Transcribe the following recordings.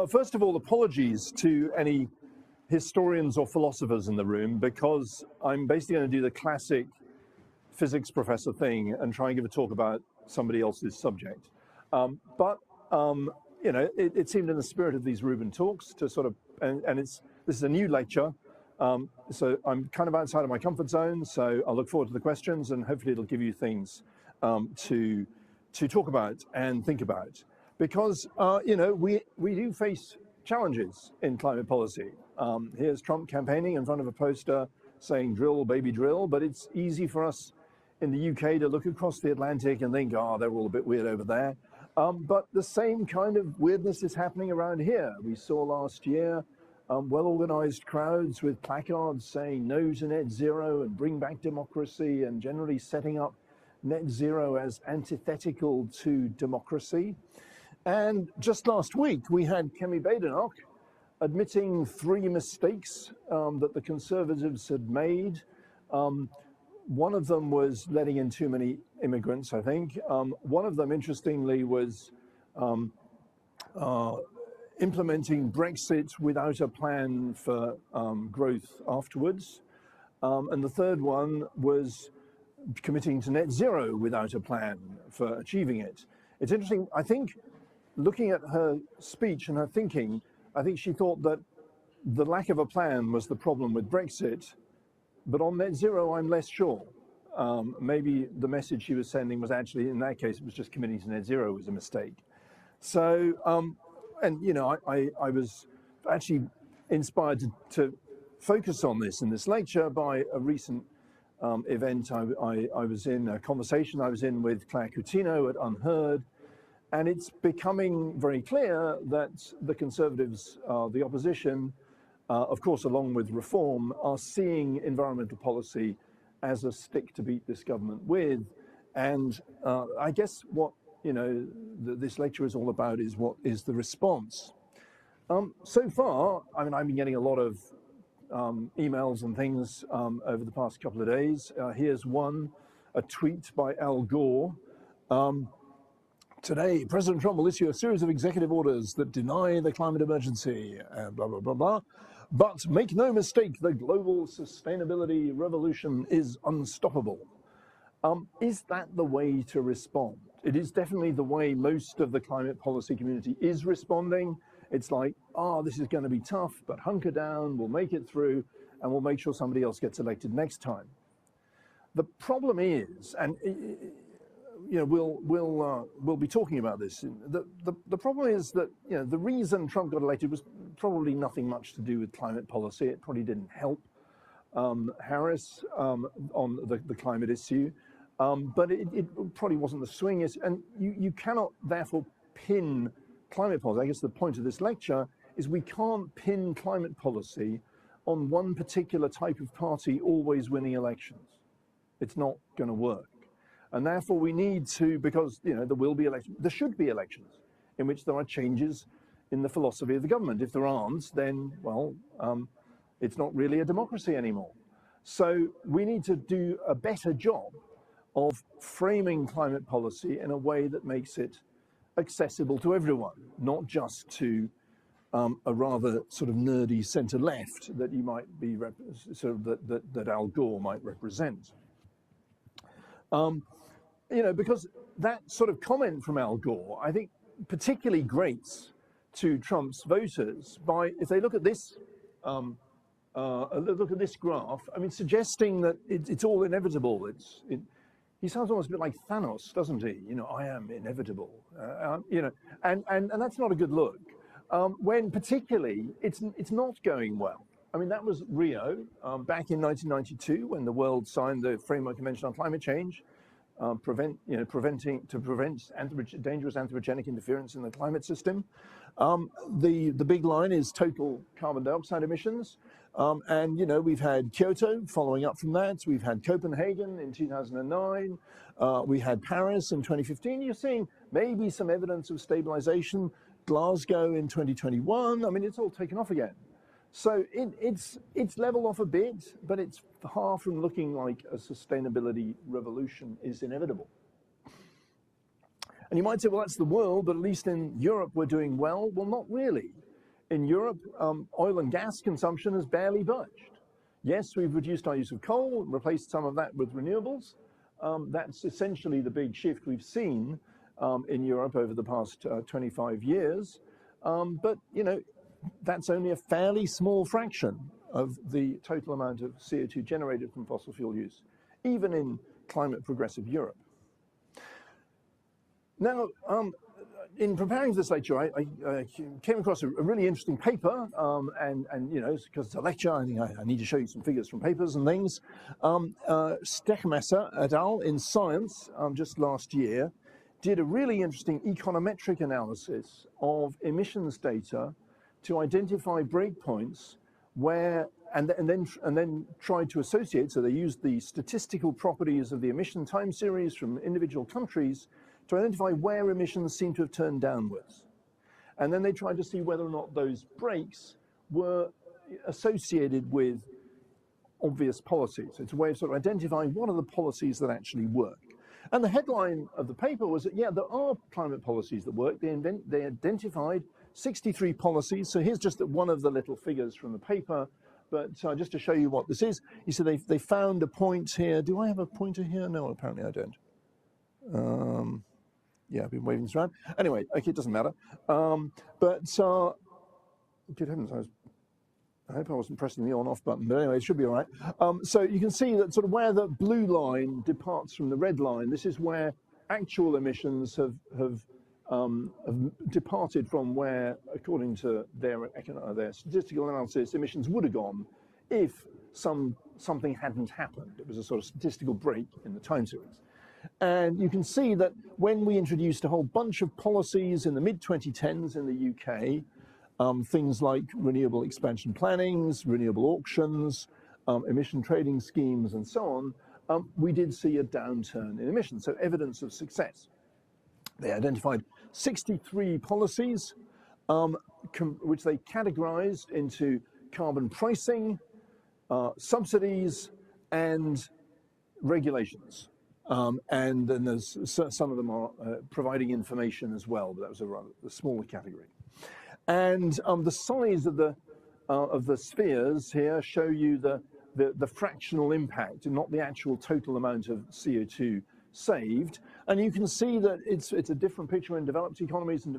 first of all, apologies to any historians or philosophers in the room, because I'm basically going to do the classic physics professor thing and try and give a talk about somebody else's subject. You know, it seemed in the spirit of these Rubin talks to sort of, this is a new lecture, so I'm kind of outside of my comfort zone, so I'll look forward to the questions, and hopefully it'll give you things to talk about and think about. Because, you know, we do face challenges in climate policy. Here's Trump campaigning in front of a poster saying drill, baby, drill, but it's easy for us in the UK to look across the Atlantic and think, oh, they're all a bit weird over there. But the same kind of weirdness is happening around here. We saw last year well-organized crowds with placards saying no to net zero and bring back democracy, and generally setting up net zero as antithetical to democracy. And just last week, we had Kemi Badenoch admitting 3 mistakes that the Conservatives had made. One of them was letting in too many immigrants, I think. One of them, interestingly, was implementing Brexit without a plan for growth afterwards. And the third one was committing to net zero without a plan for achieving it. It's interesting, I think, looking at her speech and her thinking, I think she thought that the lack of a plan was the problem with Brexit, but on net zero, I'm less sure. Maybe the message she was sending was actually, in that case, it was just committing to net zero was a mistake. So, and you know, I was actually inspired to focus on this in this lecture by a recent event I was in, a conversation I was in with Claire Coutinho at Unheard. And it's becoming very clear that the Conservatives, the opposition, of course, along with Reform, are seeing environmental policy as a stick to beat this government with. And I guess what, you know, this lecture is all about is what is the response. So far, I mean, I've been getting a lot of emails and things over the past couple of days. Here's one, a tweet by Al Gore. Today, President Trump will issue a series of executive orders that deny the climate emergency, blah, blah, blah, blah. But make no mistake, the global sustainability revolution is unstoppable. Is that the way to respond? It is definitely the way most of the climate policy community is responding. It's like, oh, this is going to be tough, but hunker down, we'll make it through, and we'll make sure somebody else gets elected next time. The problem is, and you know, we'll be talking about this. The problem is that, you know, the reason Trump got elected was probably nothing much to do with climate policy. It probably didn't help Harris on the climate issue, but it probably wasn't the swing. And you cannot therefore pin climate policy. I guess the point of this lecture is we can't pin climate policy on one particular type of party always winning elections. It's not going to work. And therefore we need to, because, you know, there will be elections, there should be elections in which there are changes in the philosophy of the government. If there aren't, then, well, it's not really a democracy anymore. So we need to do a better job of framing climate policy in a way that makes it accessible to everyone, not just to a rather sort of nerdy center left that you might be, that Al Gore might represent. You know, because that sort of comment from Al Gore, I think, particularly grates to Trump's voters by, if they look at this, look at this graph, I mean, suggesting that it's all inevitable. He sounds almost a bit like Thanos, doesn't he? You know, I am inevitable. You know, and that's not a good look. When particularly it's not going well. I mean, that was Rio back in 1992 when the world signed the Framework Convention on Climate Change. To prevent dangerous anthropogenic interference in the climate system. The big line is total carbon dioxide emissions. And, you know, we've had Kyoto following up from that. We've had Copenhagen in 2009. We had Paris in 2015. You're seeing maybe some evidence of stabilization. Glasgow in 2021. I mean, it's all taken off again. So it's leveled off a bit, but it's far from looking like a sustainability revolution is inevitable. And you might say, well, that's the world, but at least in Europe we're doing well. Well, not really. In Europe, oil and gas consumption has barely budged. Yes, we've reduced our use of coal, replaced some of that with renewables. That's essentially the big shift we've seen in Europe over the past 25 years. But, you know, that's only a fairly small fraction of the total amount of CO2 generated from fossil fuel use, even in climate progressive Europe. Now, in preparing for this lecture, I came across a really interesting paper, and you know, because it's a lecture, I think I need to show you some figures from papers and things. Stechmesser et al. In Science just last year did a really interesting econometric analysis of emissions data to identify breakpoints where, and then tried to associate. So they used the statistical properties of the emission time series from individual countries to identify where emissions seem to have turned downwards. And then they tried to see whether or not those breaks were associated with obvious policies. It's a way of sort of identifying what are the policies that actually work. And the headline of the paper was that, yeah, there are climate policies that work. They identified 63 policies. So here's just one of the little figures from the paper, but just to show you what this is. You see they found a point here. Do I have a pointer here? No, apparently I don't. Yeah, I've been waving this around. Anyway, okay, it doesn't matter. Good heavens, I hope I wasn't pressing the on-off button, but anyway, it should be all right. So you can see that sort of where the blue line departs from the red line, this is where actual emissions have departed from where, according to their statistical analysis, emissions would have gone if something hadn't happened. It was a sort of statistical break in the time series. And you can see that when we introduced a whole bunch of policies in the mid-2010s in the UK, things like renewable expansion plannings, renewable auctions, emission trading schemes, and so on, we did see a downturn in emissions, so evidence of success. They identified 63 policies, which they categorized into carbon pricing, subsidies, and regulations. And then there's some of them are providing information as well, but that was a smaller category. And the size of the spheres here show you the fractional impact and not the actual total amount of CO2 saved. And you can see that it's a different picture in developed economies and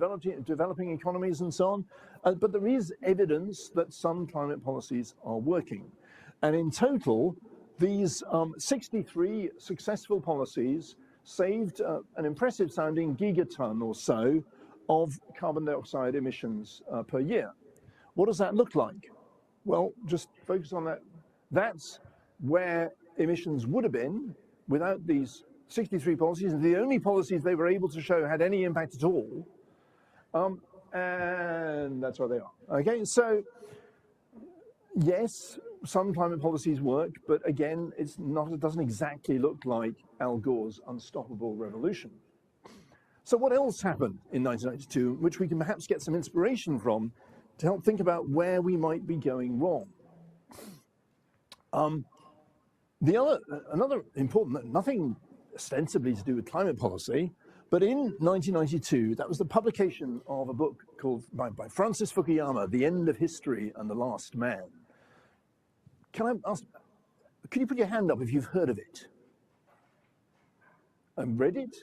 developing economies and so on. But there is evidence that some climate policies are working. And in total, these 63 successful policies saved an impressive sounding gigaton or so of carbon dioxide emissions per year. What does that look like? Well, just focus on that. That's where emissions would have been without these 63 policies, and the only policies they were able to show had any impact at all. And that's where they are. Okay, so yes, some climate policies work, but again, it doesn't exactly look like Al Gore's unstoppable revolution. So what else happened in 1992, which we can perhaps get some inspiration from to help think about where we might be going wrong? Another important, nothing ostensibly to do with climate policy, but in 1992, that was the publication of a book called by Francis Fukuyama, The End of History and the Last Man. Can I ask, could you put your hand up if you've heard of it? And read it?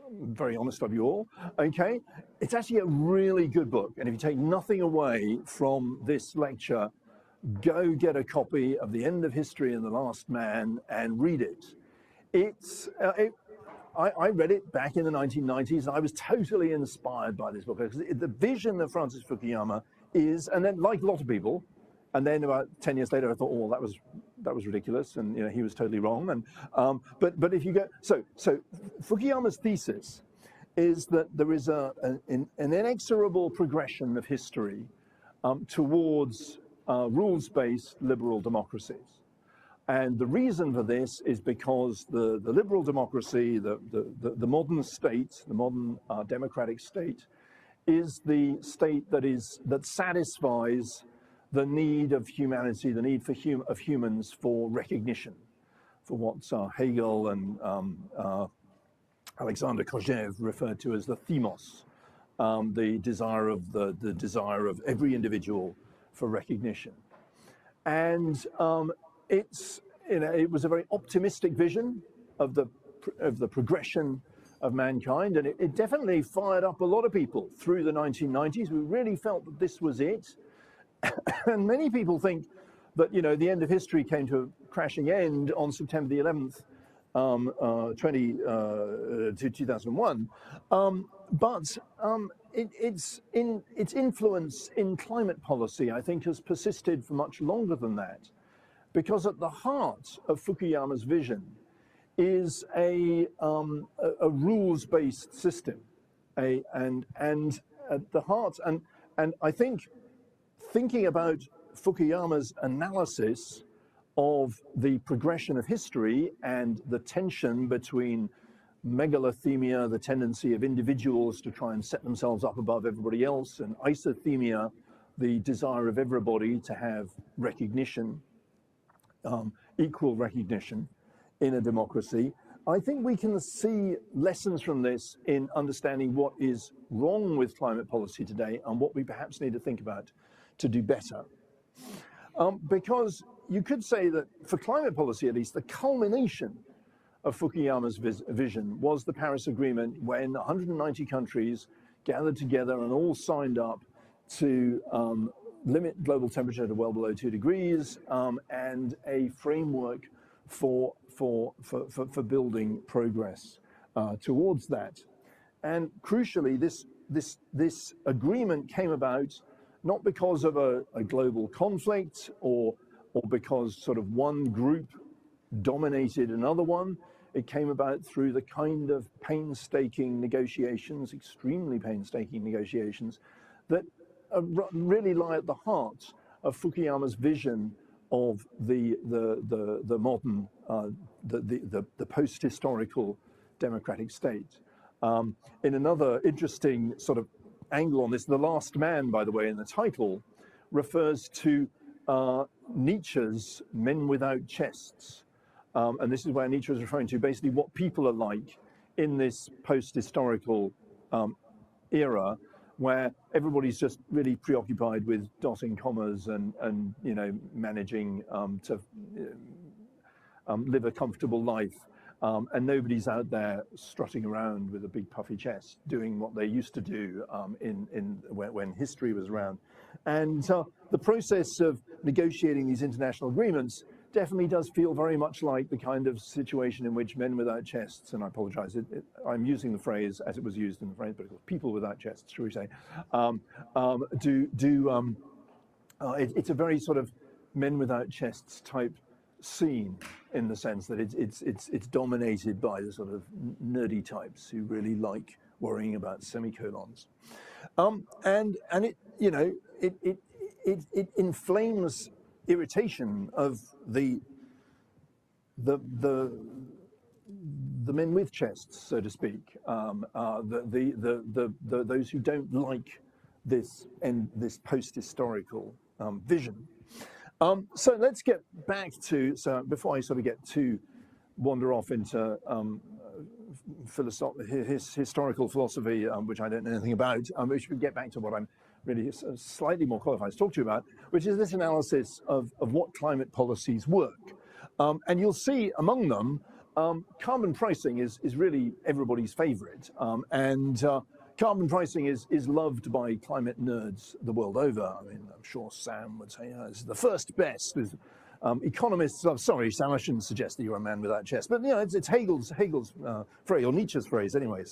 I'm very honest of you all. Okay, it's actually a really good book, and if you take nothing away from this lecture, go get a copy of The End of History and the Last Man and read it. I read it back in the 1990s, and I was totally inspired by this book, because the vision of Francis Fukuyama is, and then like a lot of people, and then about 10 years later, I thought, oh, that was ridiculous, and you know, he was totally wrong. And but if you go, so Fukuyama's thesis is that there is an inexorable progression of history towards rules-based liberal democracies. And the reason for this is because the liberal democracy, the modern state, the modern democratic state, is the state that satisfies the need of humanity, the need of humans for recognition, for what Hegel and Alexander Kojève referred to as the themos, the desire of every individual for recognition. And it was a very optimistic vision of the progression of mankind, and it definitely fired up a lot of people through the 1990s. We really felt that this was it. And many people think that, you know, the end of history came to a crashing end on September the 11th, 2001. But its influence in climate policy, I think, has persisted for much longer than that, because at the heart of Fukuyama's vision is a rules-based system, and at the heart, and I think thinking about Fukuyama's analysis of the progression of history and the tension between megalothemia, the tendency of individuals to try and set themselves up above everybody else, and isothemia, the desire of everybody to have recognition, equal recognition in a democracy. I think we can see lessons from this in understanding what is wrong with climate policy today and what we perhaps need to think about to do better. Because you could say that for climate policy, at least, the culmination of Fukuyama's vision was the Paris Agreement, when 190 countries gathered together and all signed up to limit global temperature to well below 2 degrees and a framework for building progress towards that. And crucially, this agreement came about not because of a global conflict or because sort of one group dominated another one. It came about through the kind of painstaking negotiations, extremely painstaking negotiations, that really lie at the heart of Fukuyama's vision of the modern, the post-historical democratic state. In another interesting sort of angle on this, The Last Man, by the way, in the title, refers to Nietzsche's Men Without Chests. And this is where Nietzsche is referring to basically what people are like in this post-historical era, where everybody's just really preoccupied with dotting commas and you know, managing to live a comfortable life. And nobody's out there strutting around with a big puffy chest doing what they used to do when history was around. And the process of negotiating these international agreements definitely does feel very much like the kind of situation in which Men Without Chests, and I apologize, I'm using the phrase as it was used in the phrase, but it's people without chests, shall we say, it's a very sort of Men Without Chests type scene, in the sense that it's dominated by the sort of nerdy types who really like worrying about semicolons, and it, you know, it inflames irritation of the men with chests, so to speak, those who don't like this post-historical vision. So let's get back to, so before I sort of get to wander off into historical philosophy, which I don't know anything about, we should get back to what I'm really slightly more qualified to talk to you about, which is this analysis of what climate policies work. And you'll see among them, carbon pricing is really everybody's favorite. Carbon pricing is loved by climate nerds the world over. I mean, I'm sure Sam would say, this is the first best. Economists, sorry, Sam, I shouldn't suggest that you're a man without chest, but you know, it's Hegel's phrase, or Nietzsche's phrase anyway.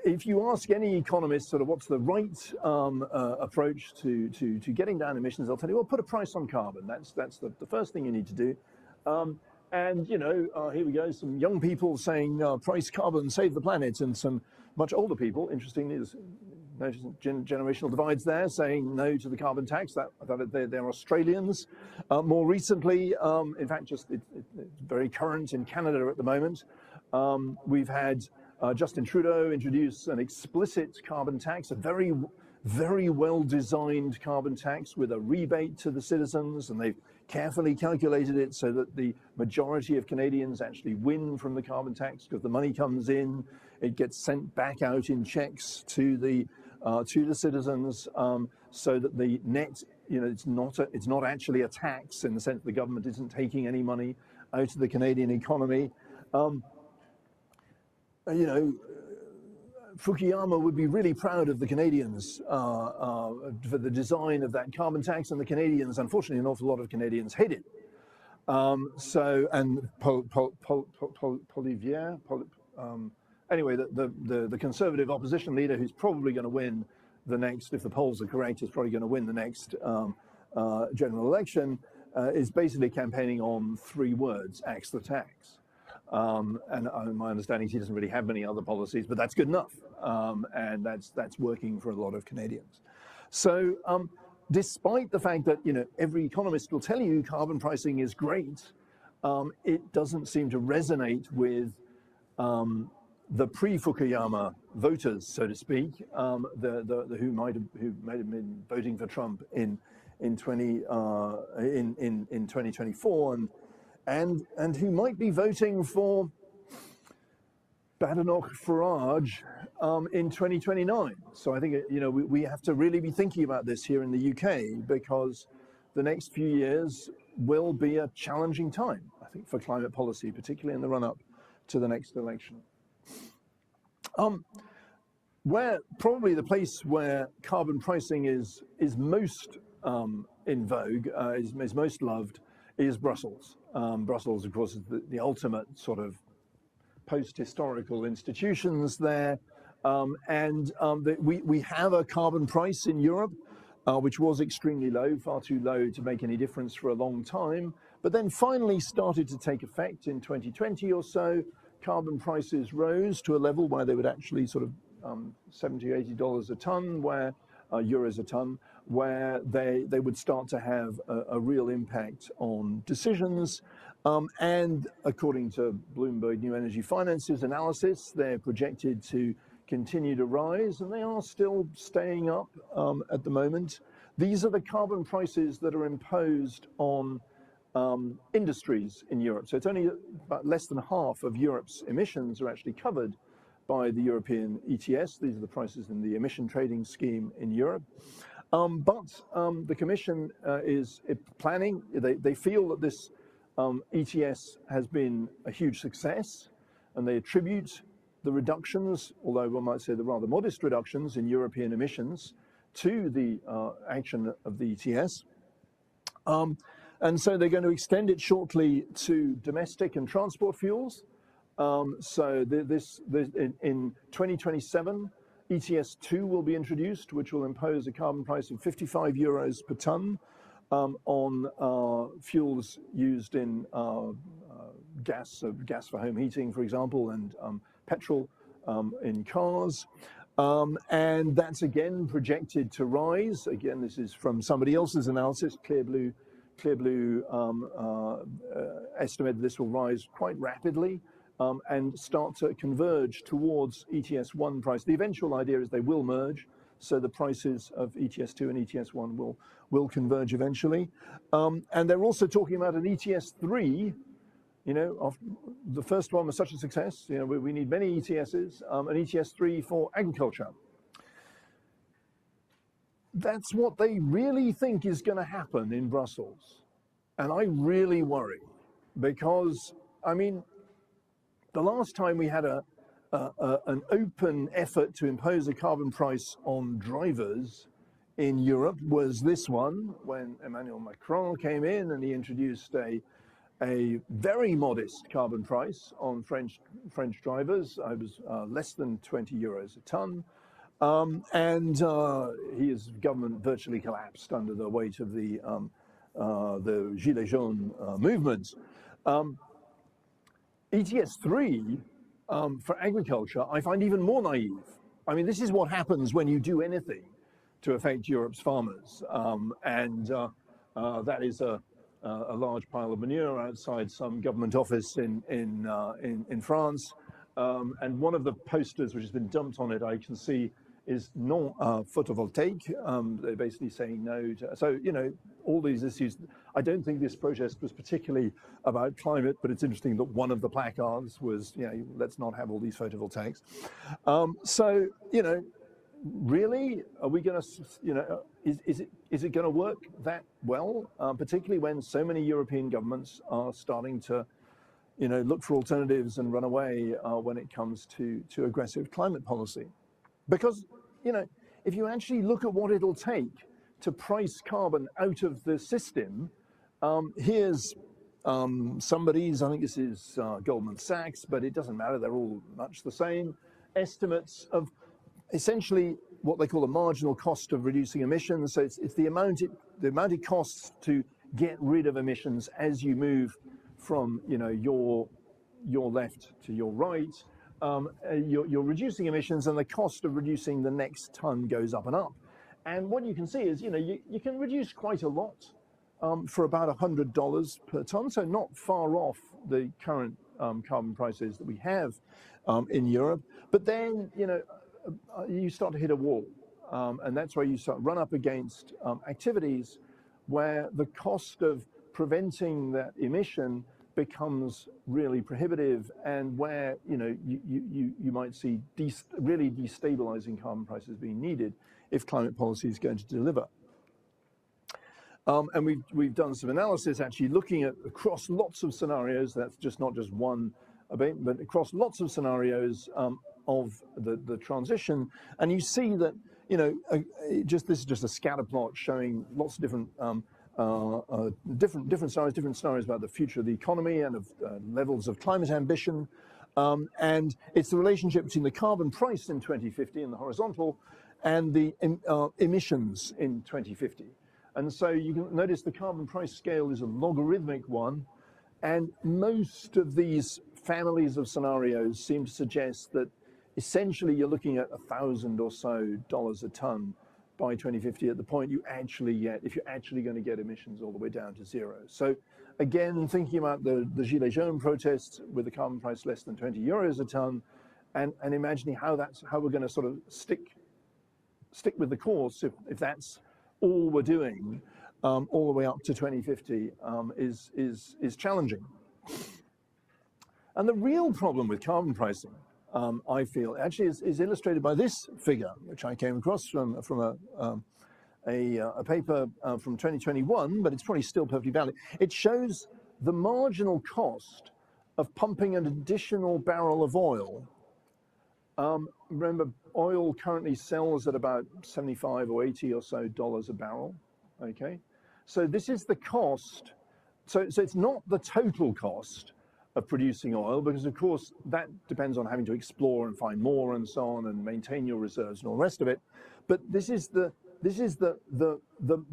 If you ask any economist sort of what's the right approach to getting down emissions, they'll tell you, well, put a price on carbon. That's the first thing you need to do. And, you know, here we go, some young people saying price carbon, save the planet, and some much older people, interestingly, there's notice generational divides there, saying no to the carbon tax. They're Australians. More recently, in fact, it's very current in Canada at the moment, we've had Justin Trudeau introduce an explicit carbon tax, a very well-designed carbon tax with a rebate to the citizens, and they've carefully calculated it so that the majority of Canadians actually win from the carbon tax, because the money comes in, it gets sent back out in checks to the citizens, so that the net, it's not actually a tax in the sense the government isn't taking any money out of the Canadian economy. Fukuyama would be really proud of the Canadians for the design of that carbon tax, and the Canadians, unfortunately, an awful lot of Canadians hate it. Anyway, the Conservative opposition leader, who's probably going to win the next, if the polls are correct, is probably going to win the next general election, is basically campaigning on 3 words: axe the tax. And my understanding is he doesn't really have many other policies, but that's good enough, and that's working for a lot of Canadians. So despite the fact that every economist will tell you carbon pricing is great, it doesn't seem to resonate with the pre-Fukuyama voters, so to speak, who might have been voting for Trump in 2024, and who might be voting for Badenoch Farage in 2029. So I think we have to really be thinking about this here in the UK, because the next few years will be a challenging time, I think, for climate policy, particularly in the run-up to the next election. Where probably the place where carbon pricing is most in vogue, is most loved, is Brussels. Brussels, of course, is the ultimate sort of post-historical institutions there. We have a carbon price in Europe, which was extremely low, far too low to make any difference for a long time, but then finally started to take effect in 2020 or so. Carbon prices rose to a level where they would actually sort of $70 or $80 a ton, where euros a ton, where they would start to have a real impact on decisions. And according to Bloomberg New Energy Finance's analysis, they're projected to continue to rise, and they are still staying up at the moment. These are the carbon prices that are imposed on industries in Europe. So it's only about less than half of Europe's emissions are actually covered by the European ETS. These are the prices in the emission trading scheme in Europe. But the Commission is planning, they feel that this ETS has been a huge success, and they attribute the reductions, although one might say the rather modest reductions in European emissions, to the action of the ETS. And so they're going to extend it shortly to domestic and transport fuels. So in 2027, ETS2 will be introduced, which will impose a carbon price of 55 euros per ton on fuels used in gas for home heating, for example, and petrol in cars. And that's again projected to rise. Again, this is from somebody else's analysis. Clear Blue estimated this will rise quite rapidly and start to converge towards ETS1 price. The eventual idea is they will merge, so the prices of ETS2 and ETS1 will converge eventually. And they're also talking about an ETS3. The first one was such a success. We need many ETSs, an ETS3 for agriculture. That's what they really think is going to happen in Brussels. And I really worry, because, I mean, the last time we had an open effort to impose a carbon price on drivers in Europe was this one, when Emmanuel Macron came in and he introduced a very modest carbon price on French drivers. It was less than 20 euros a ton. And his government virtually collapsed under the weight of the Gilets Jaunes movement. ETS3 for agriculture, I find even more naive. I mean, this is what happens when you do anything to affect Europe's farmers. That is a large pile of manure outside some government office in France. And one of the posters which has been dumped on it, I can see, is non-photovoltaic. They're basically saying no to, so, you know, all these issues. I don't think this protest was particularly about climate, but it's interesting that one of the placards was, you know, let's not have all these photovoltaics. So, you know, really, are we going to, you know, is it going to work that well, particularly when so many European governments are starting to, you know, look for alternatives and run away when it comes to aggressive climate policy? Because, you know, if you actually look at what it'll take to price carbon out of the system, here's somebody's, I think this is Goldman Sachs, but it doesn't matter, they're all much the same, estimates of essentially what they call the marginal cost of reducing emissions. So it's the amount it costs to get rid of emissions as you move from, you know, your left to your right. You're reducing emissions, and the cost of reducing the next ton goes up and up. And what you can see is, you know, you can reduce quite a lot for about $100 per ton, so not far off the current carbon prices that we have in Europe. But then, you know, you start to hit a wall, and that's where you start run up against activities where the cost of preventing that emission becomes really prohibitive, and where, you know, you might see really destabilizing carbon prices being needed if climate policy is going to deliver. And we've done some analysis actually looking at across lots of scenarios. That's just not just one abatement, but across lots of scenarios of the transition, and you see that, you know, this is just a scatter plot showing lots of different different scenarios about the future of the economy and of levels of climate ambition, and it's the relationship between the carbon price in 2050 in the horizontal and the emissions in 2050. And so you can notice the carbon price scale is a logarithmic one, and most of these families of scenarios seem to suggest that essentially you're looking at $1,000 or so a ton by 2050 at the point you actually get, if you're actually going to get emissions all the way down to zero. So again, thinking about the Gilets jaunes protests with the carbon price less than 20 euros a ton, and imagining how we're going to sort of stick with the course if that's all we're doing all the way up to 2050 is challenging. And the real problem with carbon pricing, I feel, actually is illustrated by this figure, which I came across from a paper from 2021, but it's probably still perfectly valid. It shows the marginal cost of pumping an additional barrel of oil. Remember, oil currently sells at about 75 or 80 or so dollars a barrel, okay? So this is the cost. So it's not the total cost of producing oil, because of course that depends on having to explore and find more and so on and maintain your reserves and all the rest of it. But this is the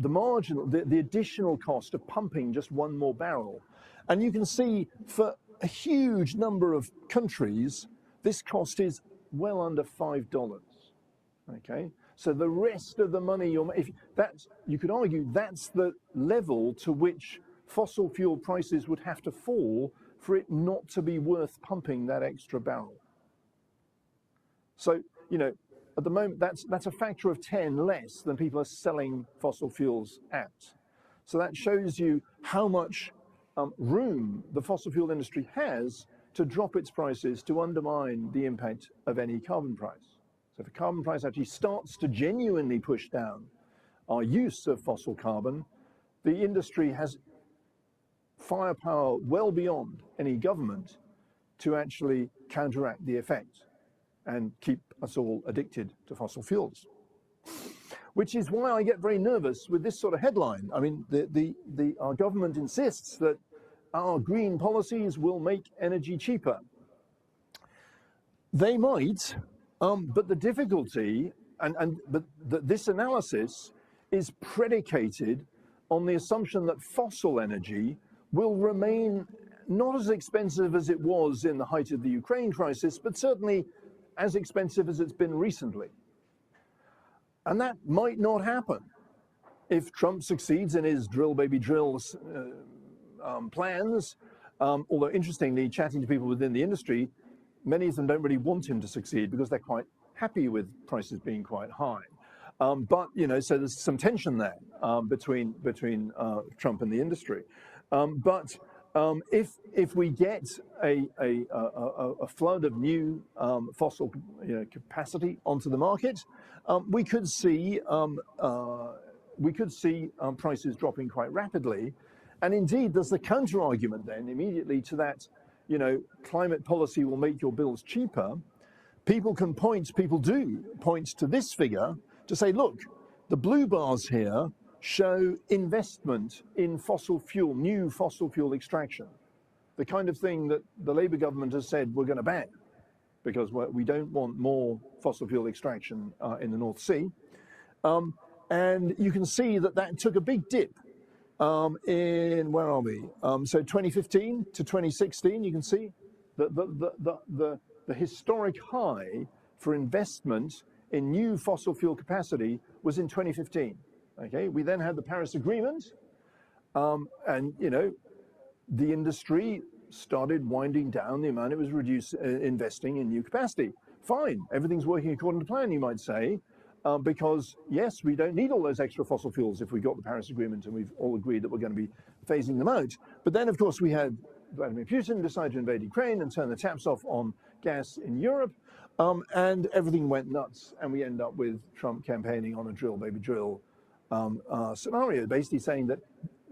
marginal, the additional cost of pumping just one more barrel. And you can see for a huge number of countries, this cost is well under $5. Okay, so the rest of the money you could argue that's the level to which fossil fuel prices would have to fall for it not to be worth pumping that extra barrel. So, you know, at the moment, that's a factor of 10 less than people are selling fossil fuels at. So that shows you how much room the fossil fuel industry has to drop its prices to undermine the impact of any carbon price. So if a carbon price actually starts to genuinely push down our use of fossil carbon, the industry has firepower well beyond any government to actually counteract the effect and keep us all addicted to fossil fuels. Which is why I get very nervous with this sort of headline. I mean, our government insists that our green policies will make energy cheaper. They might, but the difficulty, but this analysis is predicated on the assumption that fossil energy will remain not as expensive as it was in the height of the Ukraine crisis, but certainly as expensive as it's been recently. And that might not happen if Trump succeeds in his drill baby drills plans, although interestingly, chatting to people within the industry, many of them don't really want him to succeed because they're quite happy with prices being quite high. But so there's some tension there between Trump and the industry. But if we get a flood of new fossil capacity onto the market, we could see prices dropping quite rapidly. And indeed, there's the counter argument then immediately to that. Climate policy will make your bills cheaper. People do point to this figure to say, look, the blue bars here show investment in new fossil fuel extraction, the kind of thing that the Labour government has said we're going to ban because we don't want more fossil fuel extraction in the North Sea. And you can see that took a big dip in, where are we? So 2015 to 2016, you can see the historic high for investment in new fossil fuel capacity was in 2015. Okay, we then had the Paris Agreement, and the industry started winding down the amount it was investing in new capacity. Fine, everything's working according to plan, you might say, because yes, we don't need all those extra fossil fuels if we got the Paris Agreement and we've all agreed that we're going to be phasing them out. But then, of course, we had Vladimir Putin decide to invade Ukraine and turn the taps off on gas in Europe, and everything went nuts, and we end up with Trump campaigning on a drill, baby drill scenario, basically saying that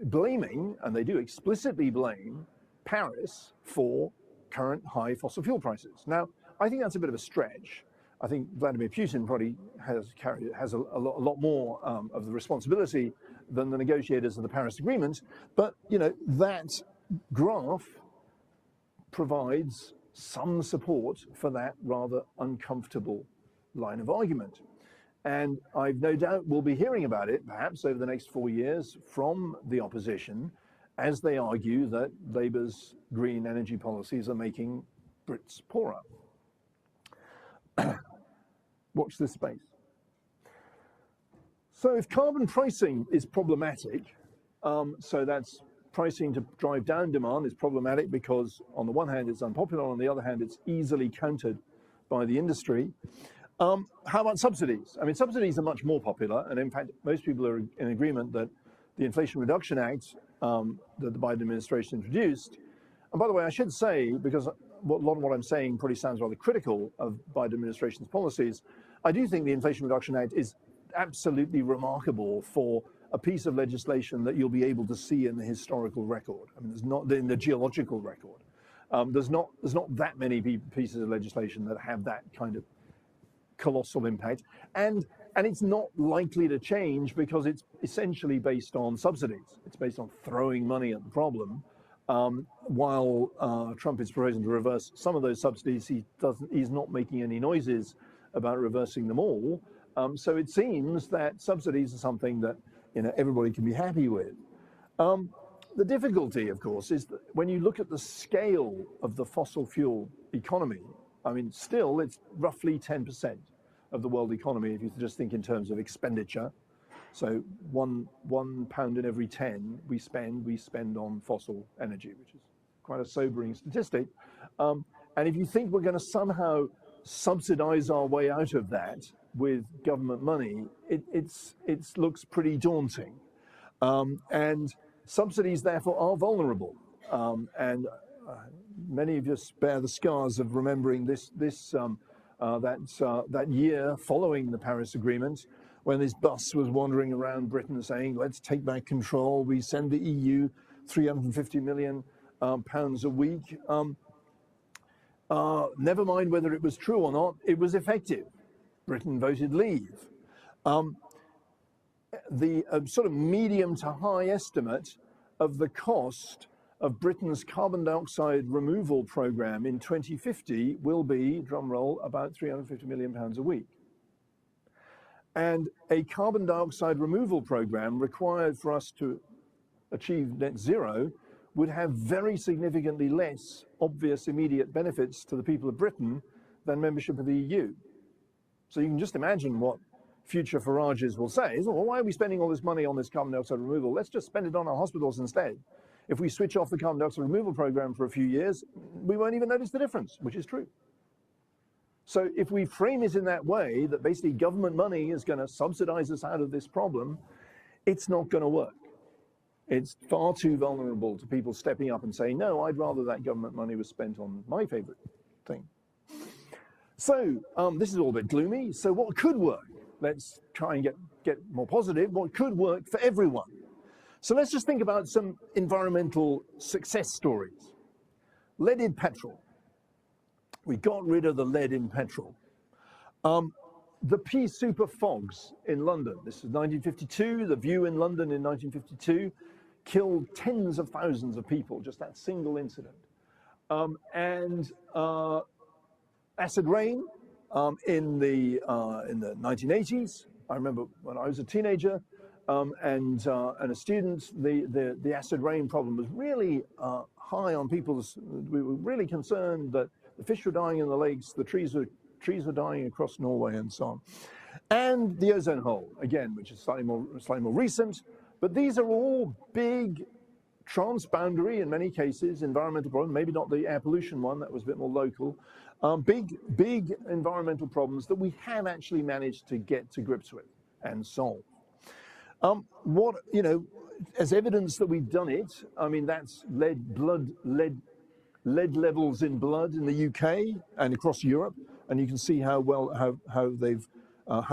blaming, and they do explicitly blame, Paris for current high fossil fuel prices. Now, I think that's a bit of a stretch. I think Vladimir Putin probably has a lot more of the responsibility than the negotiators of the Paris Agreement. But that graph provides some support for that rather uncomfortable line of argument. And I've no doubt we'll be hearing about it, perhaps over the next 4 years, from the opposition, as they argue that Labour's green energy policies are making Brits poorer. Watch this space. So if carbon pricing is problematic, so that's pricing to drive down demand is problematic because on the one hand it's unpopular, on the other hand it's easily countered by the industry. How about subsidies? I mean, subsidies are much more popular, and in fact most people are in agreement that the Inflation Reduction Act that the Biden administration introduced, and by the way I should say, because a lot of what I'm saying probably sounds rather critical of Biden administration's policies, I do think the Inflation Reduction Act is absolutely remarkable for a piece of legislation that you'll be able to see in the historical record. I mean, there's not in the geological record. There's not that many pieces of legislation that have that kind of colossal impact, and it's not likely to change because it's essentially based on subsidies. It's based on throwing money at the problem. While Trump is proposing to reverse some of those subsidies, he's not making any noises about reversing them all. So it seems that subsidies are something that everybody can be happy with. The difficulty, of course, is that when you look at the scale of the fossil fuel economy, I mean, still it's roughly 10% of the world economy if you just think in terms of expenditure. So one pound in every 10 we spend on fossil energy, which is quite a sobering statistic. And if you think we're going to somehow subsidize our way out of that with government money, it looks pretty daunting. And subsidies, therefore, are vulnerable. And many of us bear the scars of remembering that year following the Paris Agreement, when this bus was wandering around Britain saying, let's take back control, we send the EU 350 million pounds a week. Never mind whether it was true or not, it was effective. Britain voted leave. The sort of medium to high estimate of the cost of Britain's carbon dioxide removal program in 2050 will be, drumroll, about 350 million pounds a week. And a carbon dioxide removal program required for us to achieve net zero would have very significantly less obvious immediate benefits to the people of Britain than membership of the EU. So you can just imagine what future Farages will say. Well, why are we spending all this money on this carbon dioxide removal? Let's just spend it on our hospitals instead. If we switch off the carbon dioxide removal program for a few years, we won't even notice the difference, which is true. So if we frame it in that way, that basically government money is going to subsidize us out of this problem, it's not going to work. It's far too vulnerable to people stepping up and saying, no, I'd rather that government money was spent on my favorite thing. So this is all a bit gloomy. So what could work? Let's try and get more positive. What could work for everyone? So let's just think about some environmental success stories. Leaded petrol. We got rid of the lead in petrol. The pea super fogs in London. This is 1952. The View in London in 1952 killed tens of thousands of people, just that single incident. Acid rain in the 1980s. I remember when I was a teenager and a student, the acid rain problem was really high on people's. We were really concerned that the fish were dying in the lakes, the trees were dying across Norway, and so on. And the ozone hole, again, which is slightly more recent. But these are all big, transboundary, in many cases, environmental problems. Maybe not the air pollution one, that was a bit more local. Big environmental problems that we have actually managed to get to grips with and solve. As evidence that we've done it, I mean, that's lead levels in blood in the UK and across Europe, and you can see how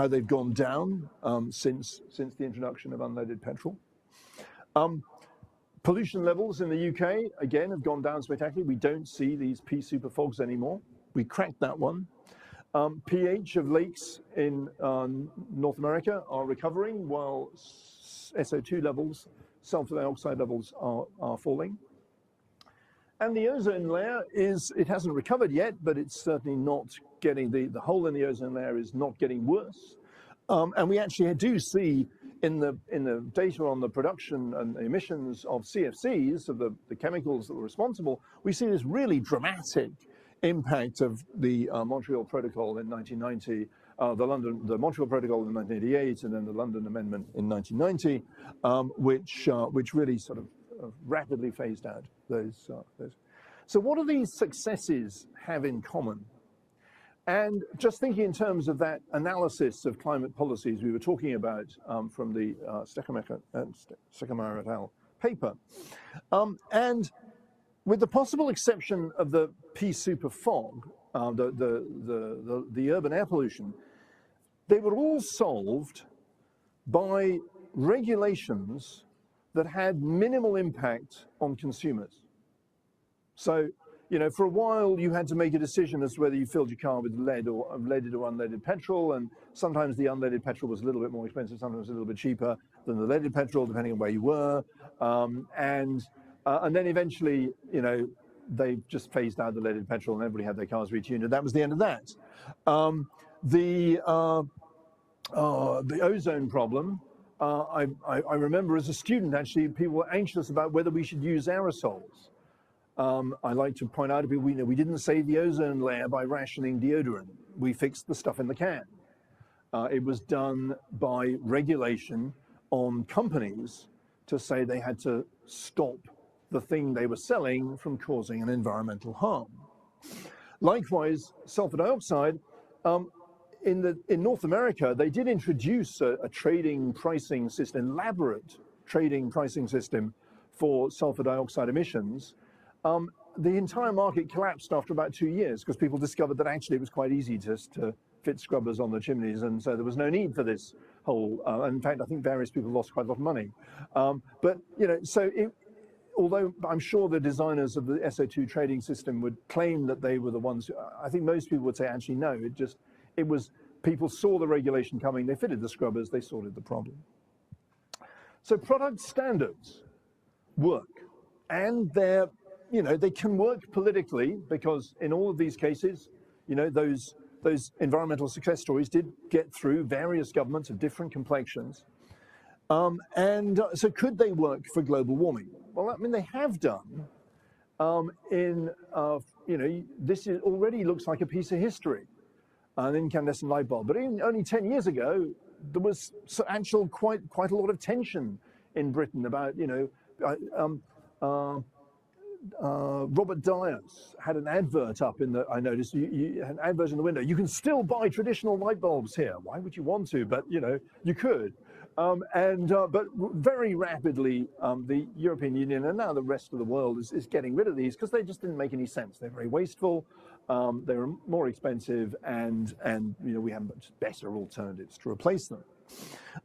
they've gone down since the introduction of unleaded petrol. Pollution levels in the UK again have gone down spectacularly. We don't see these pea super fogs anymore. We cracked that one. pH of lakes in North America are recovering, while SO2 levels, sulfur dioxide levels, are falling. And the ozone layer it hasn't recovered yet, but it's certainly not getting, the hole in the ozone layer is not getting worse. And we actually do see in the data on the production and emissions of CFCs, of the chemicals that were responsible, we see this really dramatic impact of the Montreal Protocol in 1990, the Montreal Protocol in 1988, and then the London Amendment in 1990, which really sort of rapidly phased out those. So what do these successes have in common? And just thinking in terms of that analysis of climate policies we were talking about from the Stekemeyer et al. Paper, and with the possible exception of the pea super fog, the urban air pollution, they were all solved by regulations that had minimal impact on consumers. So, for a while you had to make a decision as to whether you filled your car with leaded or unleaded petrol, and sometimes the unleaded petrol was a little bit more expensive, sometimes a little bit cheaper than the leaded petrol, depending on where you were. And then eventually, they just phased out the leaded petrol and everybody had their cars retuned, and that was the end of that. The ozone problem, I remember as a student, actually, people were anxious about whether we should use aerosols. I like to point out to people, we didn't save the ozone layer by rationing deodorant. We fixed the stuff in the can. It was done by regulation on companies to say they had to stop the thing they were selling from causing an environmental harm. Likewise, sulfur dioxide, in North America, they did introduce a trading pricing system, elaborate trading pricing system for sulfur dioxide emissions. The entire market collapsed after about 2 years because people discovered that actually it was quite easy just to fit scrubbers on the chimneys, and so there was no need for this whole, in fact, I think various people lost quite a lot of money. Although I'm sure the designers of the SO2 trading system would claim that they were the ones, I think most people would say, actually, no, it was people saw the regulation coming, they fitted the scrubbers, they sorted the problem. So product standards work, and they can work politically, because in all of these cases, those environmental success stories did get through various governments of different complexions. So could they work for global warming? Well, I mean, they have done. This already looks like a piece of history, an incandescent light bulb. But only 10 years ago, there was quite a lot of tension in Britain about, Robert Dyers had an advert up in the, I noticed, you had an advert in the window. You can still buy traditional light bulbs here. Why would you want to? But, you know, you could. But very rapidly, the European Union and now the rest of the world is getting rid of these because they just didn't make any sense. They're very wasteful. They were more expensive, and you know, we have much better alternatives to replace them.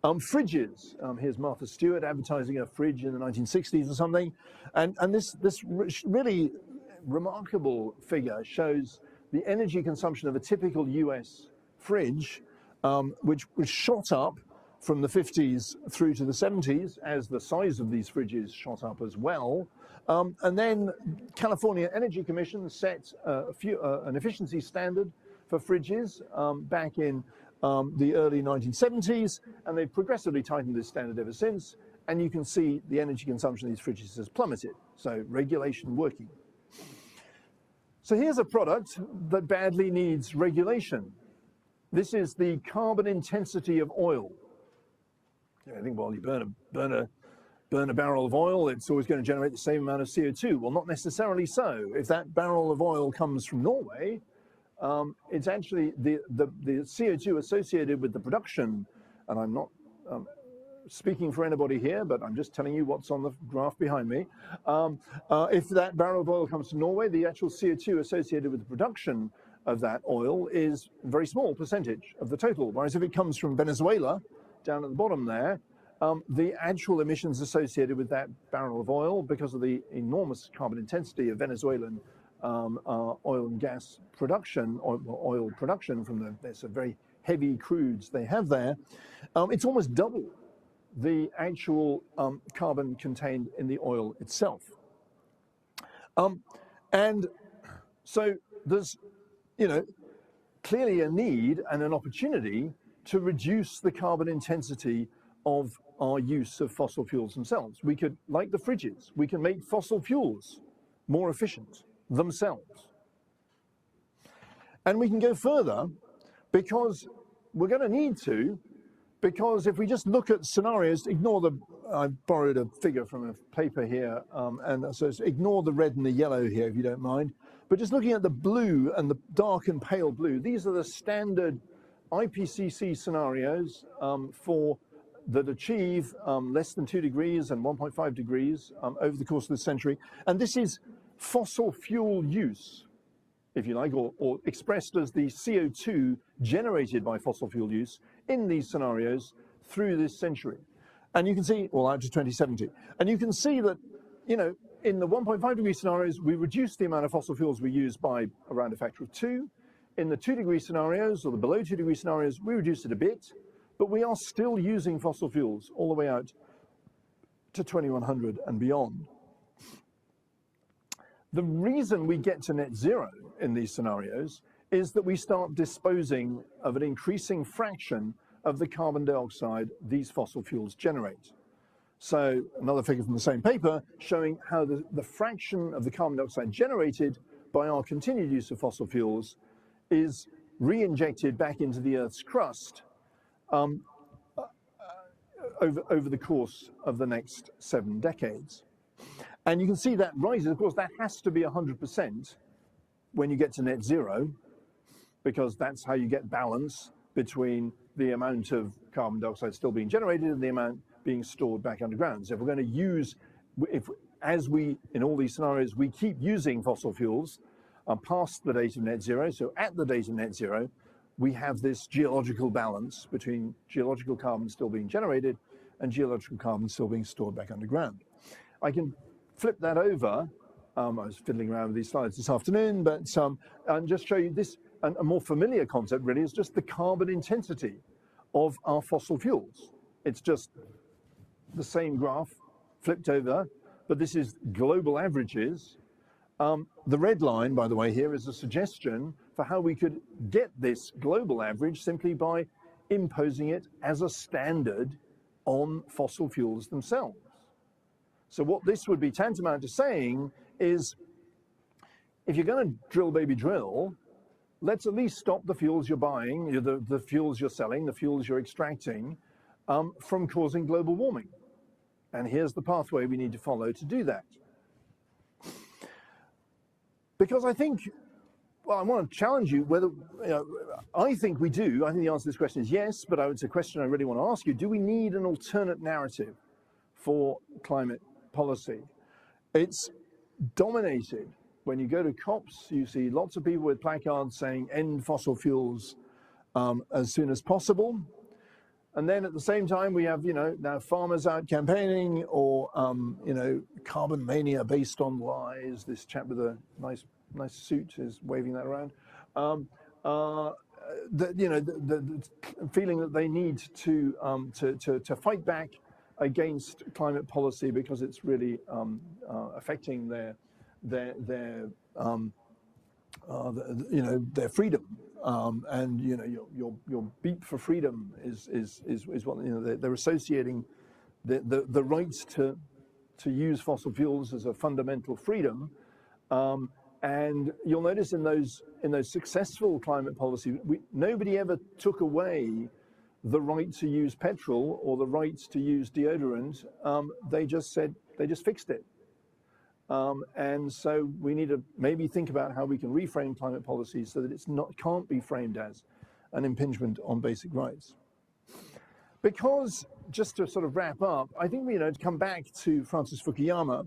Fridges. Here's Martha Stewart advertising a fridge in the 1960s or something, and this really remarkable figure shows the energy consumption of a typical US fridge, which was shot up from the 50s through to the 70s as the size of these fridges shot up as well. And then California Energy Commission set an efficiency standard for fridges back in the early 1970s, and they've progressively tightened this standard ever since. And you can see the energy consumption of these fridges has plummeted. So regulation working. So here's a product that badly needs regulation. This is the carbon intensity of oil. I think, well, you burn a barrel of oil, it's always going to generate the same amount of CO2. Well, not necessarily so. If that barrel of oil comes from Norway, it's actually the CO2 associated with the production, and I'm not speaking for anybody here, but I'm just telling you what's on the graph behind me. If that barrel of oil comes from Norway, the actual CO2 associated with the production of that oil is a very small percentage of the total, whereas if it comes from Venezuela, down at the bottom there, the actual emissions associated with that barrel of oil, because of the enormous carbon intensity of Venezuelan oil and gas production, oil production from there's some very heavy crudes they have there, it's almost double the actual carbon contained in the oil itself. And so there's, you know, clearly a need and an opportunity to reduce the carbon intensity of our use of fossil fuels themselves. We could, like the fridges, we can make fossil fuels more efficient themselves. And we can go further because we're going to need to, because if we just look at scenarios, ignore the, I borrowed a figure from a paper here, and so ignore the red and the yellow here if you don't mind, but just looking at the blue and the dark and pale blue, these are the standard IPCC scenarios that achieve less than 2 degrees and 1.5 degrees over the course of the century. And this is fossil fuel use, if you like, or expressed as the CO2 generated by fossil fuel use in these scenarios through this century. And you can see, well, out to 2070. And you can see that, you know, in the 1.5 degree scenarios, we reduce the amount of fossil fuels we use by around a factor of 2. In the 2 degree scenarios, or the below 2 degree scenarios, we reduce it a bit, but we are still using fossil fuels all the way out to 2100 and beyond. The reason we get to net zero in these scenarios is that we start disposing of an increasing fraction of the carbon dioxide these fossil fuels generate. So another figure from the same paper showing how the fraction of the carbon dioxide generated by our continued use of fossil fuels is re-injected back into the Earth's crust over the course of the next 7 decades. And you can see that rises. Of course, that has to be 100% when you get to net zero, because that's how you get balance between the amount of carbon dioxide still being generated and the amount being stored back underground. So if we're going to use, as we, in all these scenarios, we keep using fossil fuels past the date of net zero, so at the date of net zero, we have this geological balance between geological carbon still being generated and geological carbon still being stored back underground. I can flip that over. I was fiddling around with these slides this afternoon, but and just show you this, a more familiar concept really is just the carbon intensity of our fossil fuels. It's just the same graph flipped over, but this is global averages. The red line, by the way, here is a suggestion for how we could get this global average simply by imposing it as a standard on fossil fuels themselves. So what this would be tantamount to saying is, if you're going to drill, baby, drill, let's at least stop the fuels you're buying, the fuels you're selling, the fuels you're extracting from causing global warming. And here's the pathway we need to follow to do that. Because I think, well, I want to challenge you whether, I think we do. I think the answer to this question is yes, but it's a question I really want to ask you. Do we need an alternate narrative for climate policy? It's dominated. When you go to COPs, you see lots of people with placards saying end fossil fuels as soon as possible. And then at the same time, we have, now farmers out campaigning, or, carbon mania based on lies. This chap with a nice suit is waving that around. The feeling that they need to fight back against climate policy because it's really affecting their freedom. And your beat for freedom is what they're associating the rights to use fossil fuels as a fundamental freedom. And you'll notice in those successful climate policies, nobody ever took away the right to use petrol or the right to use deodorant. They just fixed it. And so we need to maybe think about how we can reframe climate policy so that can't be framed as an impingement on basic rights. Because, just to sort of wrap up, I think to come back to Francis Fukuyama.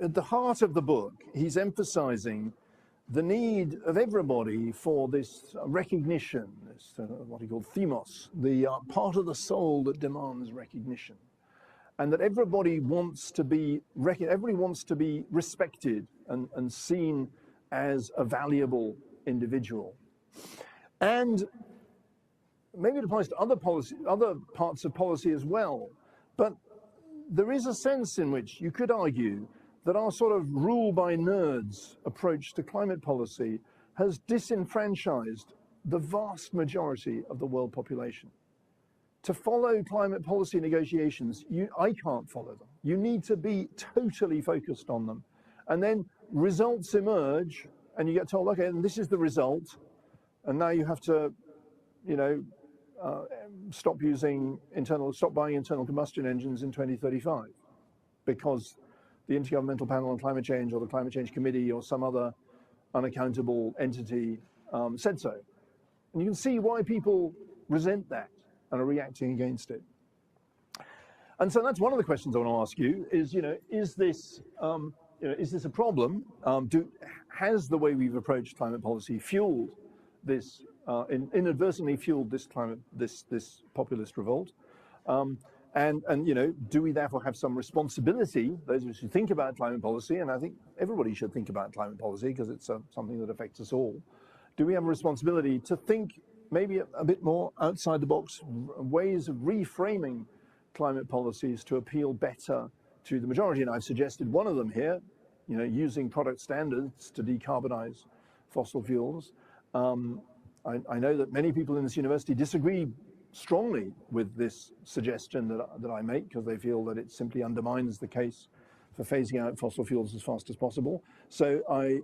At the heart of the book, he's emphasizing the need of everybody for this recognition, this what he called themos, the part of the soul that demands recognition. And that everybody wants to be respected and seen as a valuable individual. And maybe it applies to other parts of policy as well. But there is a sense in which you could argue that our sort of rule by nerds approach to climate policy has disenfranchised the vast majority of the world population. To follow climate policy negotiations, I can't follow them. You need to be totally focused on them. And then results emerge and you get told, okay, and this is the result. And now you have to, stop buying internal combustion engines in 2035 because the Intergovernmental Panel on Climate Change or the Climate Change Committee or some other unaccountable entity said so. And you can see why people resent that and are reacting against it. And so that's one of the questions I want to ask you is, is this a problem? Has the way we've approached climate policy fueled this, inadvertently fueled this this populist revolt? And do we therefore have some responsibility, those of us who think about climate policy, and I think everybody should think about climate policy because it's something that affects us all. Do we have a responsibility to think maybe a bit more outside the box, ways of reframing climate policies to appeal better to the majority? And I've suggested one of them here, using product standards to decarbonize fossil fuels. I know that many people in this university disagree strongly with this suggestion that I make because they feel that it simply undermines the case for phasing out fossil fuels as fast as possible. So I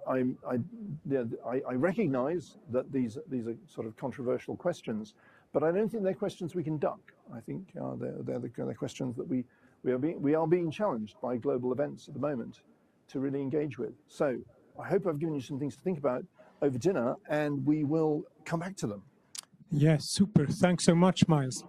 recognize that these are sort of controversial questions, but I don't think they're questions we can duck. I think they're questions that we are being challenged by global events at the moment to really engage with. So I hope I've given you some things to think about over dinner, and we will come back to them. Yes, super. Thanks so much, Myles.